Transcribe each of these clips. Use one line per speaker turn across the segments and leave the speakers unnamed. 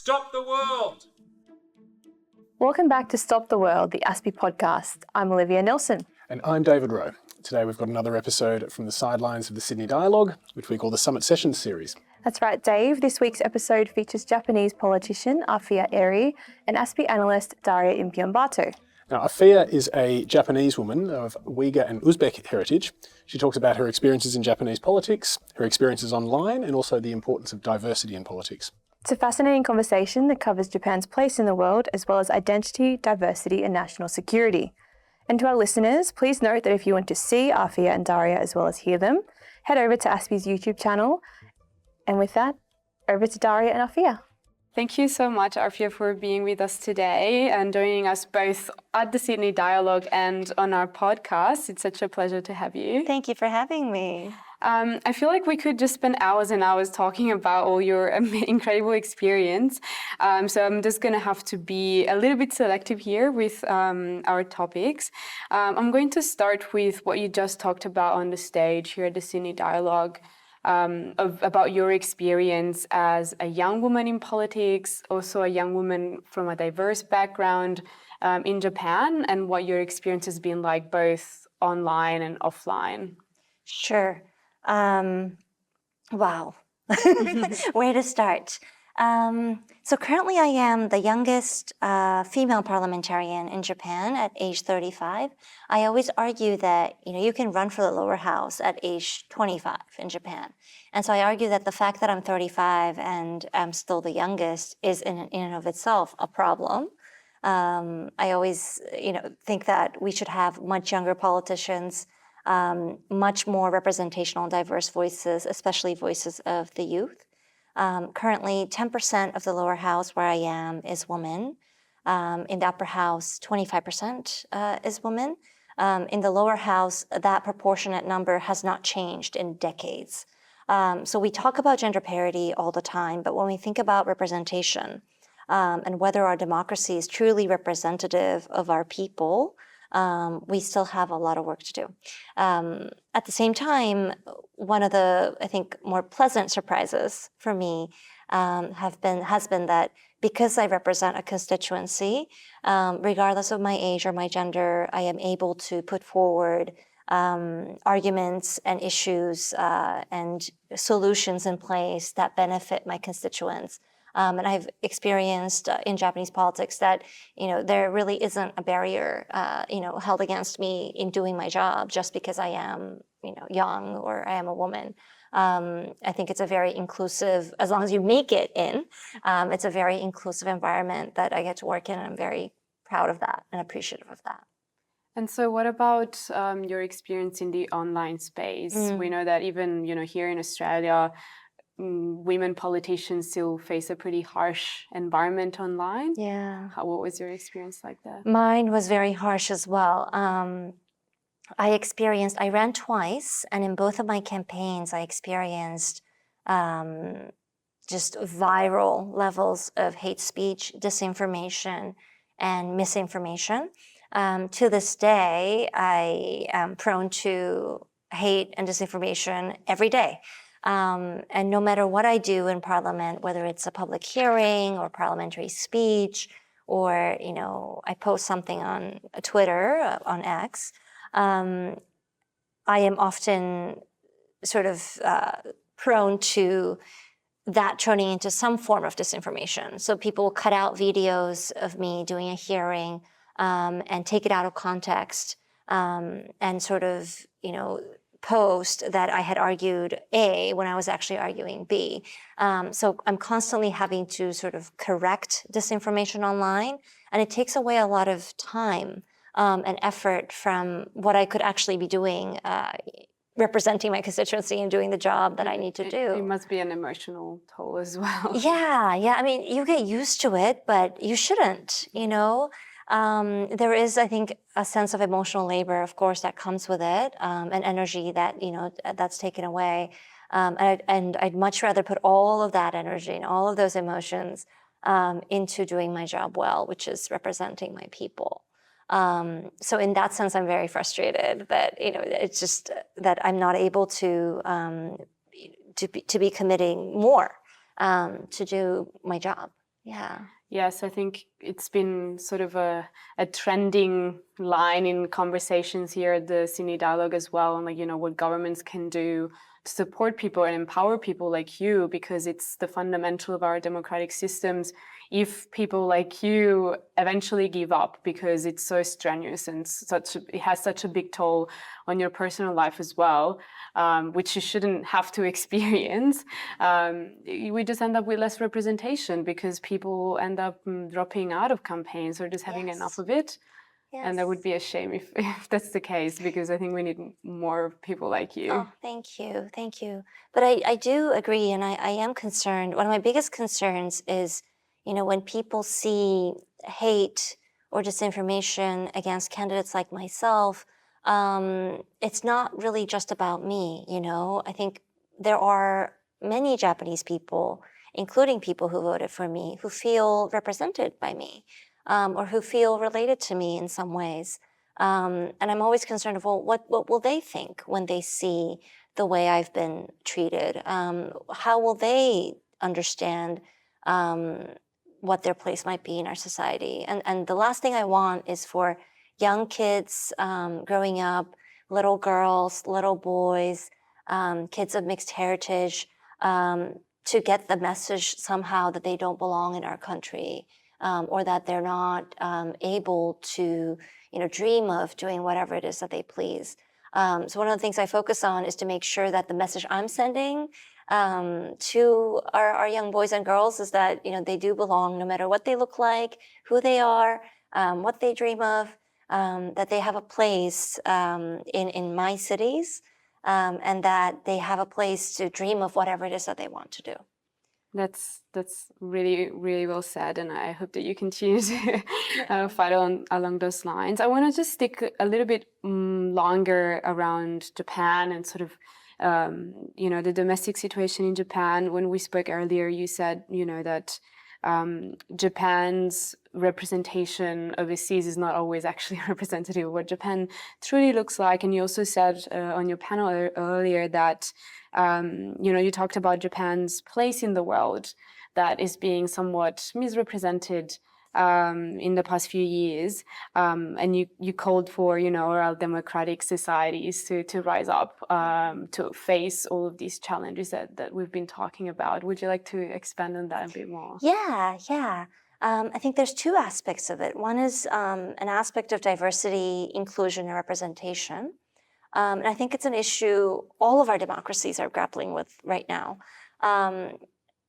Stop the world!
Welcome back to Stop the World, the ASPI podcast. I'm Olivia Nelson.
And I'm David Rowe. Today we've got another episode from the sidelines of the Sydney Dialogue, which we call the Summit Sessions series.
That's right, Dave. This week's episode features Japanese politician Arfiya Eri and ASPI Analyst Daria Impiombato.
Now, Arfiya is a Japanese woman of Uyghur and Uzbek heritage. She talks about her experiences in Japanese politics, her experiences online, and also the importance of diversity in politics.
It's a fascinating conversation that covers Japan's place in the world, as well as identity, diversity, and national security. And to our listeners, please note that if you want to see Arfiya and Daria as well as hear them, head over to ASPI's YouTube channel. And with that, over to Daria and Arfiya.
Thank you so much, Arfiya, for being with us today and joining us both at the Sydney Dialogue and on our podcast. It's such a pleasure to have you.
Thank you for having me.
I feel like we could just spend hours and hours talking about all your incredible experience. So I'm just going to have to be a little bit selective here with our topics. I'm going to start with what you just talked about on the stage here at the Sydney Dialogue. About your experience as a young woman in politics, also a young woman from a diverse background in Japan, and what your experience has been like both online and offline.
Sure. Wow. Where to start? So currently I am the youngest female parliamentarian in Japan at age 35. I always argue that, you can run for the lower house at age 25 in Japan. And so I argue that the fact that I'm 35 and I'm still the youngest is in and of itself a problem. I always, think that we should have much younger politicians, much more representational and diverse voices, especially voices of the youth. Currently, 10% of the lower house where I am is women. In the upper house, 25% is women. In the lower house, that proportionate number has not changed in decades. So we talk about gender parity all the time, but when we think about representation and whether our democracy is truly representative of our people, we still have a lot of work to do. At the same time, one of the, I think, more pleasant surprises for me has been that because I represent a constituency, regardless of my age or my gender, I am able to put forward arguments and issues and solutions in place that benefit my constituents. And I've experienced in Japanese politics that, there really isn't a barrier, held against me in doing my job just because I am, young or I am a woman. I think it's a very inclusive, as long as you make it in, it's a very inclusive environment that I get to work in, and I'm very proud of that and appreciative of that.
And so what about your experience in the online space? We know that even, here in Australia, women politicians still face a pretty harsh environment online.
Yeah.
What was your experience like that?
Mine was very harsh as well. I ran twice, and in both of my campaigns, I experienced just viral levels of hate speech, disinformation, and misinformation. To this day, I am prone to hate and disinformation every day. And no matter what I do in Parliament, whether it's a public hearing or parliamentary speech, or, I post something on Twitter, on X, I am often sort of prone to that turning into some form of disinformation. So people cut out videos of me doing a hearing and take it out of context and sort of, post that I had argued A when I was actually arguing B. So I'm constantly having to sort of correct disinformation online, and it takes away a lot of time and effort from what I could actually be doing, representing my constituency and doing the job that I need to do.
It must be an emotional toll as well.
Yeah. I mean, you get used to it, but you shouldn't, There is, I think, a sense of emotional labor, of course, that comes with it, and energy that, that's taken away. And I'd much rather put all of that energy and all of those emotions into doing my job well, which is representing my people. So in that sense, I'm very frustrated that, it's just that I'm not able to be committing more to do my job. Yeah.
Yes, I think it's been sort of a trending line in conversations here at the Sydney Dialogue as well, and what governments can do to support people and empower people like you, because it's the fundamental of our democratic systems. If people like you eventually give up because it's so strenuous and it has such a big toll on your personal life as well, which you shouldn't have to experience, we just end up with less representation because people end up dropping out of campaigns or just having enough of it.
Yes.
And that would be a shame if that's the case, because I think we need more people like you.
Oh, thank you. Thank you. But I do agree, and I am concerned. One of my biggest concerns is, when people see hate or disinformation against candidates like myself, it's not really just about me, I think there are many Japanese people, including people who voted for me, who feel represented by me, or who feel related to me in some ways. And I'm always concerned of, well, what will they think when they see the way I've been treated? How will they understand what their place might be in our society? And the last thing I want is for young kids growing up, little girls, little boys, kids of mixed heritage, to get the message somehow that they don't belong in our country, or that they're not able to dream of doing whatever it is that they please. So one of the things I focus on is to make sure that the message I'm sending to our young boys and girls is that they do belong, no matter what they look like, who they are, what they dream of, that they have a place in my cities, and that they have a place to dream of whatever it is that they want to do.
That's really, really well said, and I hope that you continue to fight along those lines. I want to just stick a little bit longer around Japan and sort of the domestic situation in Japan. When we spoke earlier, you said that Japan's representation overseas is not always actually representative of what Japan truly looks like. And you also said on your panel earlier that you talked about Japan's place in the world that is being somewhat misrepresented in the past few years, and you called for our democratic societies to rise up to face all of these challenges that we've been talking about. Would you like to expand on that a bit more?
Yeah. I think there's two aspects of it. One is an aspect of diversity, inclusion, and representation. And I think it's an issue all of our democracies are grappling with right now.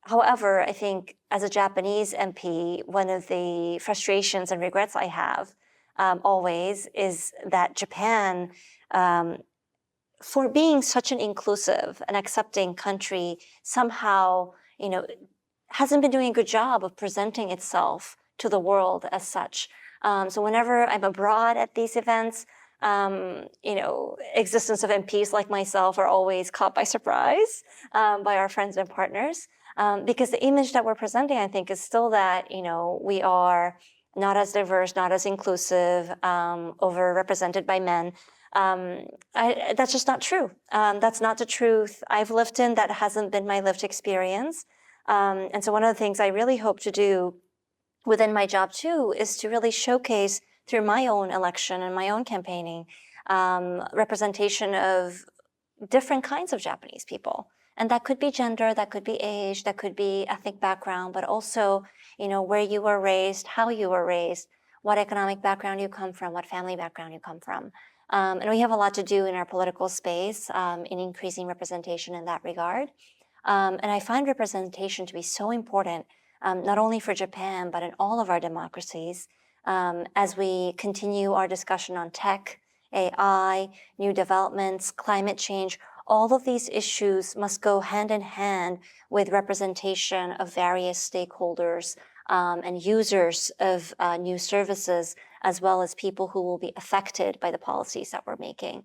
However, I think as a Japanese MP, one of the frustrations and regrets I have always is that Japan, for being such an inclusive and accepting country, somehow, hasn't been doing a good job of presenting itself to the world as such. So whenever I'm abroad at these events, existence of MPs like myself are always caught by surprise by our friends and partners, because the image that we're presenting, I think, is still that, we are not as diverse, not as inclusive, overrepresented by men. That's just not true. That's not the truth I've lived in. That hasn't been my lived experience. And so one of the things I really hope to do within my job too is to really showcase through my own election and my own campaigning, representation of different kinds of Japanese people. And that could be gender, that could be age, that could be ethnic background, but also, where you were raised, how you were raised, what economic background you come from, what family background you come from. And we have a lot to do in our political space in increasing representation in that regard. And I find representation to be so important, not only for Japan, but in all of our democracies. As we continue our discussion on tech, AI, new developments, climate change, all of these issues must go hand in hand with representation of various stakeholders and users of new services, as well as people who will be affected by the policies that we're making.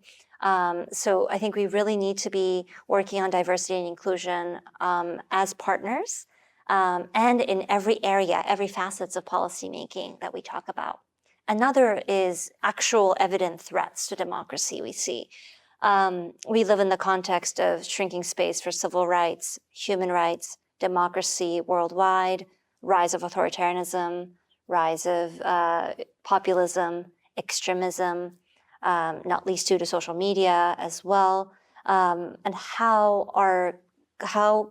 So I think we really need to be working on diversity and inclusion as partners, and in every area, every facets of policymaking that we talk about. Another is actual evident threats to democracy we see. We live in the context of shrinking space for civil rights, human rights, democracy worldwide, rise of authoritarianism, rise of populism, extremism, not least due to social media as well, and how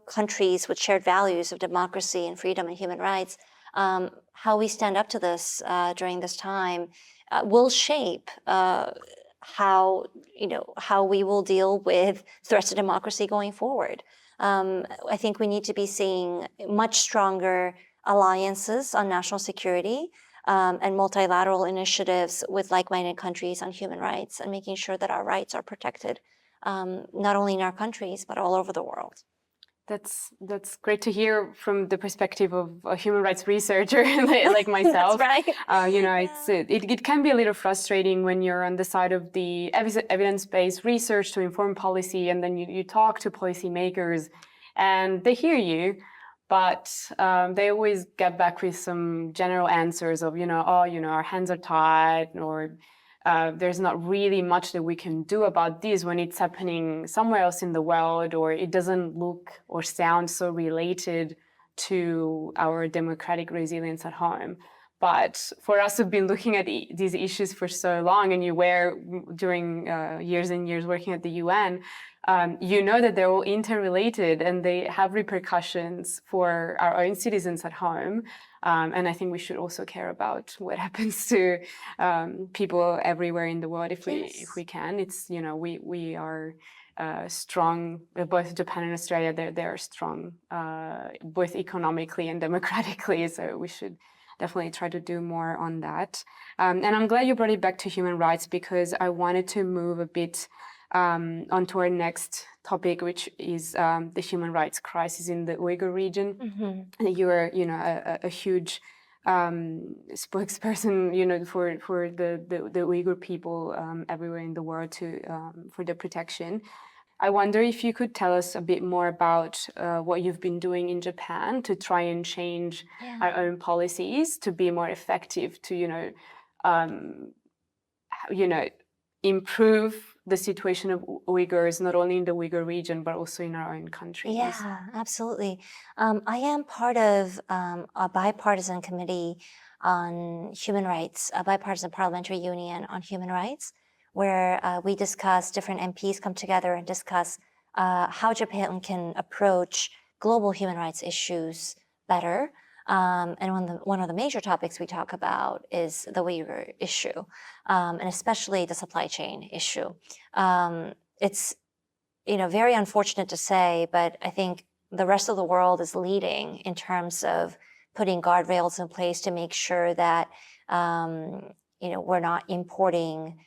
countries with shared values of democracy and freedom and human rights, how we stand up to this during this time will shape how we will deal with threats to democracy going forward. I think we need to be seeing much stronger alliances on national security and multilateral initiatives with like-minded countries on human rights and making sure that our rights are protected, not only in our countries, but all over the world.
That's great to hear from the perspective of a human rights researcher like myself.
That's right.
It can be a little frustrating when you're on the side of the evidence-based research to inform policy, and then you talk to policymakers, and they hear you, but they always get back with some general answers of our hands are tied, or there's not really much that we can do about this when it's happening somewhere else in the world, or it doesn't look or sound so related to our democratic resilience at home. But for us who've been looking at these issues for so long, and you were during years and years working at the UN, you know that they're all interrelated and they have repercussions for our own citizens at home. And I think we should also care about what happens to people everywhere in the world if we can. It's we are strong. Both Japan and Australia, they're strong both economically and democratically. So we should definitely try to do more on that. And I'm glad you brought it back to human rights, because I wanted to move a bit onto our next topic, which is the human rights crisis in the Uyghur region. Mm-hmm. You are, a huge spokesperson, for the Uyghur people everywhere in the world for their protection. I wonder if you could tell us a bit more about what you've been doing in Japan to try and change our own policies to be more effective, to improve the situation of Uyghurs, not only in the Uyghur region, but also in our own countries.
Yeah, absolutely. I am part of a bipartisan committee on human rights, a bipartisan parliamentary union on human rights, where we discuss, different MPs come together and discuss how Japan can approach global human rights issues better. And one of the major topics we talk about is the Uyghur issue, and especially the supply chain issue. It's very unfortunate to say, but I think the rest of the world is leading in terms of putting guardrails in place to make sure that we're not importing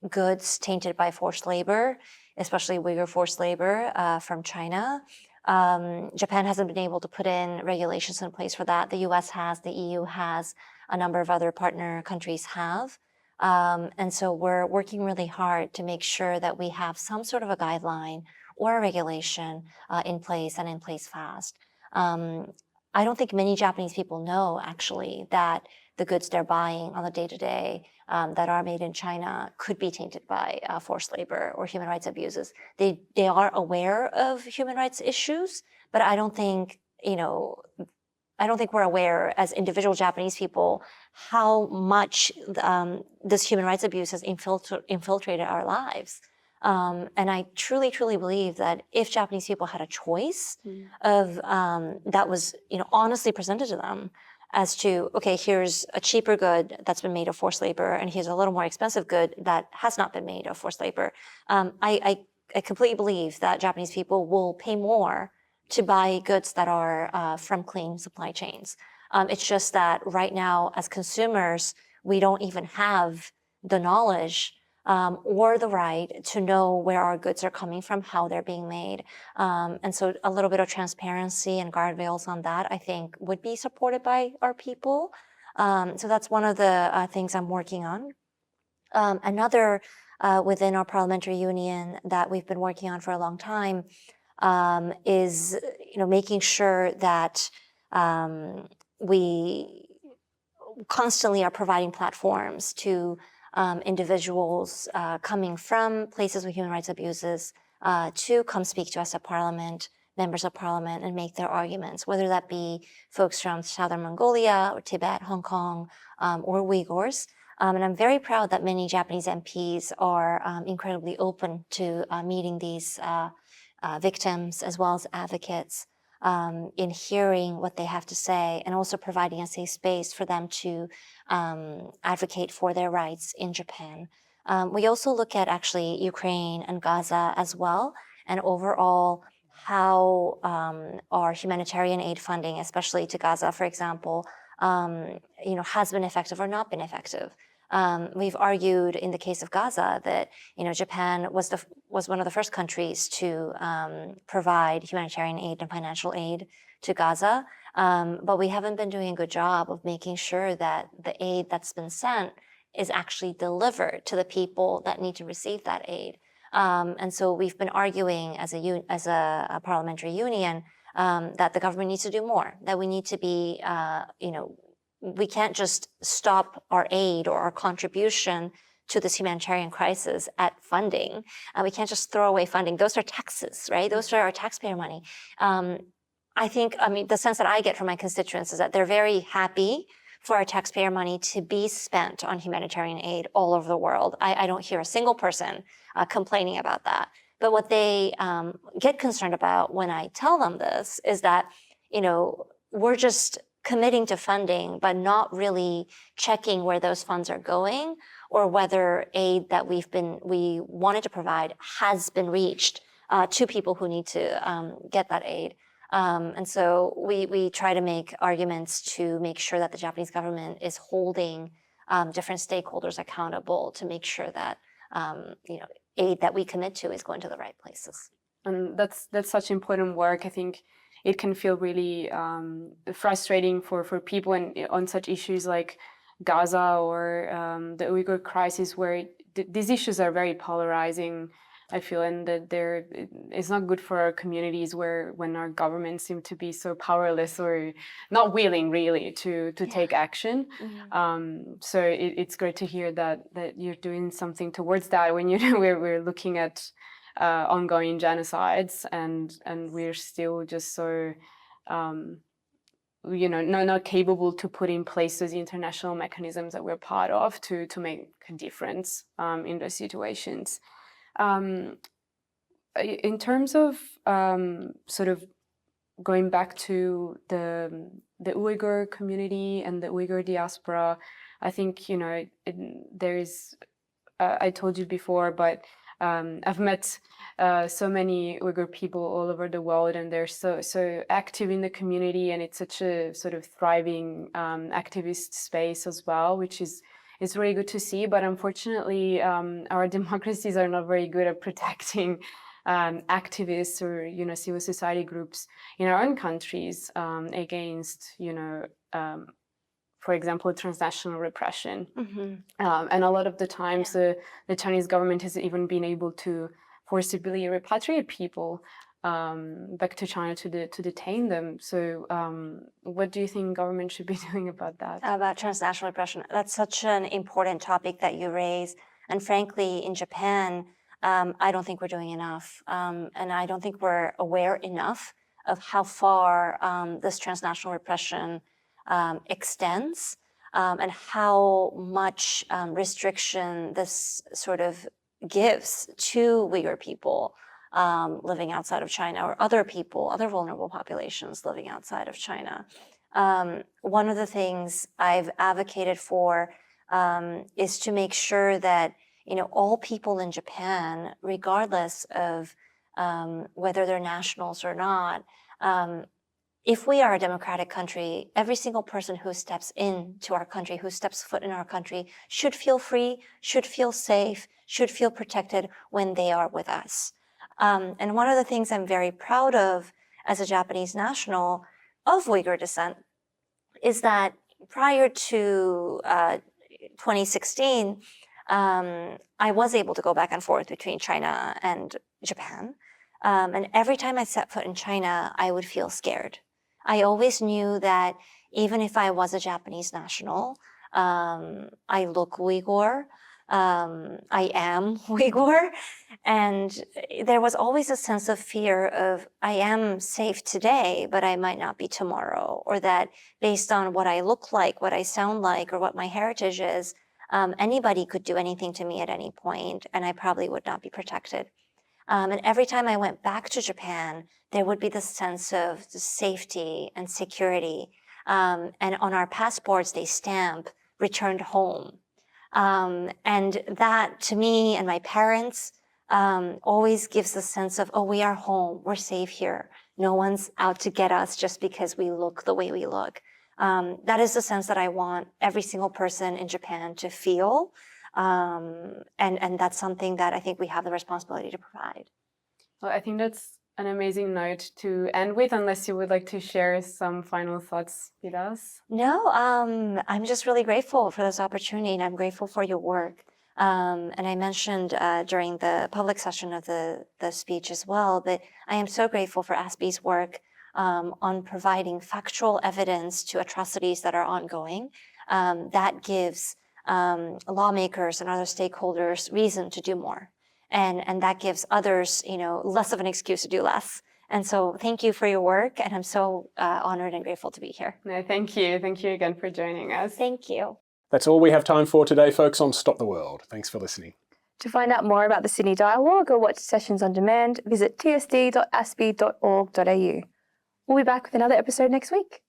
goods tainted by forced labor, especially Uyghur forced labor from China. Japan hasn't been able to put in regulations in place for that. The US has, the EU has, a number of other partner countries have. And so we're working really hard to make sure that we have some sort of a guideline or a regulation in place, and in place fast. I don't think many Japanese people know, actually, that the goods they're buying on the day-to-day that are made in China could be tainted by forced labor or human rights abuses. They are aware of human rights issues, but I don't think we're aware as individual Japanese people how much this human rights abuse has infiltrated our lives. And I truly, truly believe that if Japanese people had a choice of that was honestly presented to them, as to, okay, here's a cheaper good that's been made of forced labor, and here's a little more expensive good that has not been made of forced labor. I completely believe that Japanese people will pay more to buy goods that are from clean supply chains. It's just that right now, as consumers, we don't even have the knowledge or the right to know where our goods are coming from, how they're being made. And so a little bit of transparency and guardrails on that, I think, would be supported by our people. So that's one of the things I'm working on. Another within our parliamentary union that we've been working on for a long time is making sure that we constantly are providing platforms to individuals coming from places with human rights abuses to come speak to us at Parliament, members of parliament and make their arguments, whether that be folks from Southern Mongolia or Tibet, Hong Kong, or Uyghurs. And I'm very proud that many Japanese MPs are incredibly open to meeting these victims as well as advocates in hearing what they have to say, and also providing a safe space for them to advocate for their rights in Japan. We also look at actually Ukraine and Gaza as well, and overall how our humanitarian aid funding, especially to Gaza, for example, has been effective or not been effective. We've argued in the case of Gaza that Japan was one of the first countries to provide humanitarian aid and financial aid to Gaza, but we haven't been doing a good job of making sure that the aid that's been sent is actually delivered to the people that need to receive that aid. And so we've been arguing as a parliamentary union that the government needs to do more, that we need to be, we can't just stop our aid or our contribution to this humanitarian crisis at funding. We can't just throw away funding. Those are taxes, right? Those are our taxpayer money. The sense that I get from my constituents is that they're very happy for our taxpayer money to be spent on humanitarian aid all over the world. I don't hear a single person complaining about that. But what they get concerned about when I tell them this is that, we're just committing to funding, but not really checking where those funds are going or whether aid that we wanted to provide has been reached to people who need to get that aid. And so we try to make arguments to make sure that the Japanese government is holding different stakeholders accountable to make sure that aid that we commit to is going to the right places.
And that's such important work. I think it can feel really frustrating for people on such issues like Gaza or the Uyghur crisis, where these issues are very polarizing, I feel, and that it's not good for our communities when our governments seem to be so powerless or not willing really to take action. Mm-hmm. So it's great to hear that you're doing something towards that when we're looking at ongoing genocides and we're still just so not capable to put in place those international mechanisms that we're part of to make a difference in those situations. In terms of sort of going back to the Uyghur community and the Uyghur diaspora, I think there is. I told you before, but I've met so many Uyghur people all over the world, and they're so active in the community, and it's such a sort of thriving activist space as well, which is really good to see. But unfortunately, our democracies are not very good at protecting activists or civil society groups in our own countries against for example, transnational repression. Mm-hmm. And a lot of the times the Chinese government has even been able to forcibly repatriate people back to China to detain them. So what do you think government should be doing about that?
About transnational repression. That's such an important topic that you raise. And frankly, in Japan, I don't think we're doing enough. And I don't think we're aware enough of how far this transnational repression extends and how much restriction this sort of gives to Uyghur people living outside of China, or other people, other vulnerable populations living outside of China. One of the things I've advocated for is to make sure that all people in Japan, regardless of whether they're nationals or not, if we are a democratic country, every single person who steps into our country, who steps foot in our country, should feel free, should feel safe, should feel protected when they are with us. And one of the things I'm very proud of as a Japanese national of Uyghur descent is that prior to 2016, I was able to go back and forth between China and Japan. And every time I set foot in China, I would feel scared. I always knew that even if I was a Japanese national, I look Uyghur, I am Uyghur. And there was always a sense of fear of, I am safe today, but I might not be tomorrow, or that based on what I look like, what I sound like, or what my heritage is, anybody could do anything to me at any point, and I probably would not be protected. And every time I went back to Japan, there would be this sense of safety and security. And on our passports, they stamp returned home. And that to me and my parents always gives a sense of, oh, we are home, we're safe here. No one's out to get us just because we look the way we look. That is the sense that I want every single person in Japan to feel. And that's something that I think we have the responsibility to provide.
Well, I think that's an amazing note to end with, unless you would like to share some final thoughts with us.
No, I'm just really grateful for this opportunity, and I'm grateful for your work. And I mentioned during the public session of the speech as well, that I am so grateful for ASPI's work on providing factual evidence to atrocities that are ongoing. That gives lawmakers and other stakeholders reason to do more. And that gives others, less of an excuse to do less. And so thank you for your work, and I'm so honored and grateful to be here.
No, thank you. Thank you again for joining us.
Thank you.
That's all we have time for today, folks, on Stop the World. Thanks for listening.
To find out more about the Sydney Dialogue or watch sessions on demand, visit tsd.aspi.org.au. We'll be back with another episode next week.